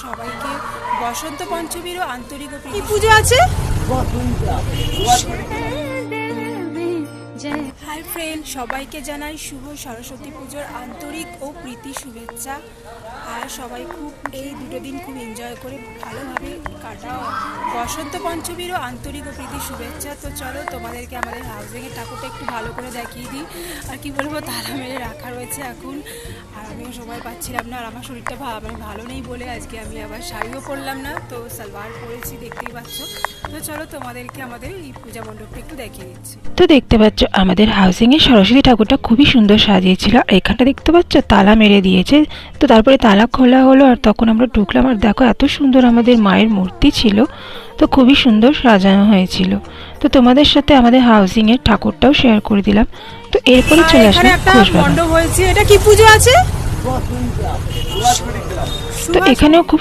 সবাইকে বসন্ত পঞ্চমীরও আন্তরিক ও প্রীতি পুজো আছে। হাই ফ্রেন্ড, সবাইকে জানাই শুভ সরস্বতী পুজোর আন্তরিক ও প্রীতি শুভেচ্ছা। আর সবাই খুব এই দুটো দিন খুব এনজয় করে ভালোভাবে কাটাও। বসন্ত পঞ্চমীরও আন্তরিক ও প্রীতি শুভেচ্ছা। তো চলো তোমাদেরকে আমাদের হাউজিংয়ের ঠাকুরটা একটু ভালো করে দেখিয়ে দিই। আর কি বলবো, তালা মেরে রাখা রয়েছে এখন, আর আমিও সময় পাচ্ছিলাম না। আর আমার শরীরটা ভালো নেই বলে আজকে আমি আবার শাড়িও পরলাম না, তো সালোয়ার পরেছি, দেখতেই পাচ্ছ। তো চলো তোমাদেরকে আমাদের এই পূজা মণ্ডপটা একটু দেখিয়ে দিচ্ছি। তো দেখতে পাচ্ছ আমাদের হাউজিংয়ে সরস্বতী ঠাকুরটা খুবই সুন্দর সাজিয়েছিল। আর এখানটা দেখতে পাচ্ছ তালা মেরে দিয়েছে। তো তারপরে তালা খোলা হলো, আর তখন আমরা ঢুকলাম। আর দেখো এত সুন্দর আমাদের মায়ের মূর্তি ছিল, তো খুবই সুন্দর সাজানো হয়েছিল। তো তোমাদের সাথে আমাদের হাউজিংয়ের ঠাকুরটাও শেয়ার করে দিলাম। তো এরপরে চলে আসলাম একটা ঘোষবাগান। মণ্ডপ হয়েছে। এটা কি পুজো আছে? তো এখানেও খুব